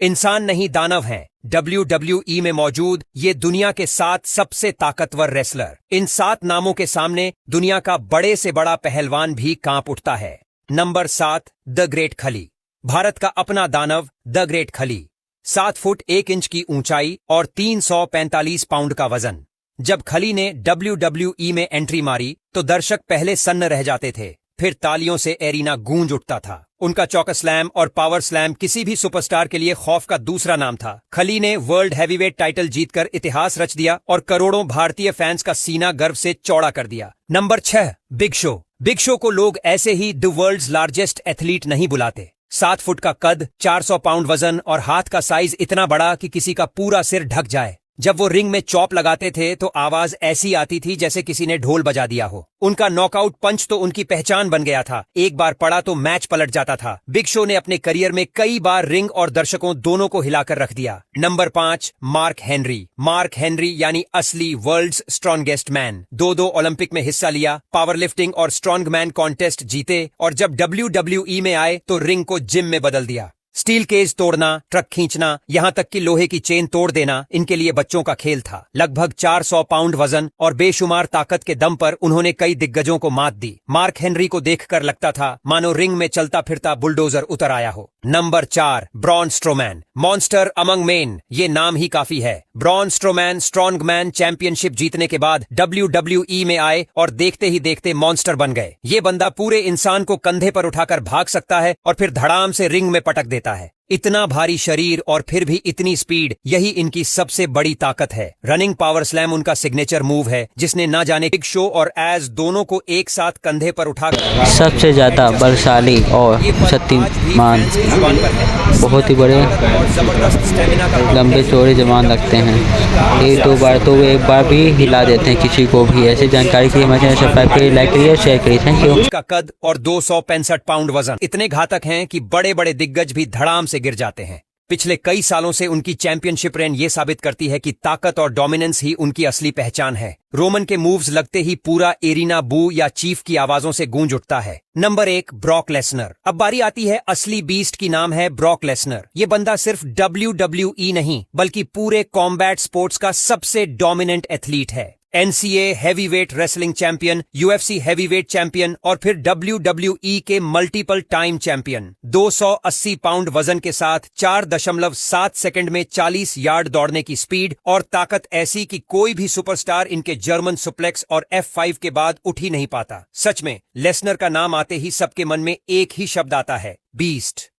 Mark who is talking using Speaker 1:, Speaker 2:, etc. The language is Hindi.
Speaker 1: इंसान नहीं दानव हैं। WWE में मौजूद ये दुनिया के 7 सबसे ताकतवर रेसलर। इन 7 नामों के सामने दुनिया का बड़े से बड़ा पहलवान भी कांप उठता है। नंबर 7, द ग्रेट खली। भारत का अपना दानव द ग्रेट खली। 7 फुट 1 इंच की ऊंचाई और 345 पाउंड का वजन। जब खली ने WWE में एंट्री मारी तो दर्शक पहले सन्न रह जाते थे, फिर तालियों से एरिना गूंज उठता था। उनका चौका स्लैम और पावर स्लैम किसी भी सुपरस्टार के लिए खौफ का दूसरा नाम था। खली ने वर्ल्ड हैवीवेट टाइटल जीतकर इतिहास रच दिया और करोड़ों भारतीय फैंस का सीना गर्व से चौड़ा कर दिया। Number 6, big show. Big show को लोग ऐसे ही द वर्ल्ड्स लार्जेस्ट एथलीट नहीं बुलाते। 7 फुट का कद, 400 पाउंड वजन और हाथ का साइज इतना बड़ा कि किसी का पूरा सिर ढक जाए। जब वो रिंग में चॉप लगाते थे तो आवाज ऐसी आती थी जैसे किसी ने ढोल बजा दिया हो। उनका नॉकआउट पंच तो उनकी पहचान बन गया था। एक बार पड़ा तो मैच पलट जाता था। बिग शो ने अपने करियर में कई बार रिंग और दर्शकों दोनों को हिलाकर रख दिया। Number 5, mark Henry. Mark Henry यानी असली वर्ल्ड्स स्ट्रॉन्गेस्ट मैन। 2 ओलंपिक में हिस्सा लिया, पावर लिफ्टिंग और स्ट्रॉन्ग मैन कॉन्टेस्ट जीते और जब WWE में आए तो रिंग को जिम में बदल दिया। स्टील केज तोड़ना, ट्रक खींचना, यहां तक कि लोहे की चेन तोड़ देना इनके लिए बच्चों का खेल था। लगभग 400 पाउंड वजन और बेशुमार ताकत के दम पर उन्होंने कई दिग्गजों को मात दी। मार्क हेनरी को देखकर लगता था मानो रिंग में चलता फिरता बुलडोजर उतर आया हो। Number 4, Braun Strowman. Monster among main, ये नाम ही काफी है। Braun Strowman strong man championship जीतने के बाद WWE में आए और देखते ही देखते मॉन्स्टर बन गए। ये बंदा पूरे इंसान को कंधे पर उठाकर भाग सकता है और फिर धड़ाम से रिंग में पटक देता है। इतना भारी शरीर और फिर भी इतनी स्पीड, यही इनकी सबसे बड़ी ताकत है। रनिंग पावर स्लैम उनका सिग्नेचर मूव है जिसने ना जाने बिग शो और एज दोनों को एक साथ कंधे पर उठाकर
Speaker 2: सबसे ज्यादा बलशाली और शक्तिमान, बहुत ही बड़े लंबे चौड़े जवान लगते हैं। 1-2 बार तो वो एक बार भी हिला देते हैं किसी को भी। ऐसी जानकारी के लिए हमारे चैनल को लाइक करिए, शेयर करिए। Thank you.
Speaker 1: उसका कद और 265 पाउंड वजन इतने घातक हैं कि बड़े बड़े दिग्गज भी धड़ाम से गिर जाते हैं। पिछले कई सालों से उनकी चैंपियनशिप रेन ये साबित करती है कि ताकत और डोमिनेंस ही उनकी असली पहचान है। रोमन के मूव्स लगते ही पूरा एरिना बू या चीफ की आवाजों से गूंज उठता है। Number 1, Brock Lesnar. अब बारी आती है असली बीस्ट की, नाम है ब्रॉक लेसनर। ये बंदा सिर्फ WWE नहीं बल्कि पूरे कॉम्बैट स्पोर्ट्स का सबसे डोमिनेंट एथलीट है। NCA heavyweight wrestling champion, UFC heavyweight champion और फिर WWE के मल्टीपल टाइम चैंपियन। 280 पाउंड वजन के साथ 4.7 सेकंड में 40 यार्ड दौड़ने की स्पीड और ताकत ऐसी कि कोई भी सुपरस्टार इनके जर्मन सुप्लेक्स और F5 के बाद उठ ही नहीं पाता। सच में लेसनर का नाम आते ही सबके मन में एक ही शब्द आता है, बीस्ट।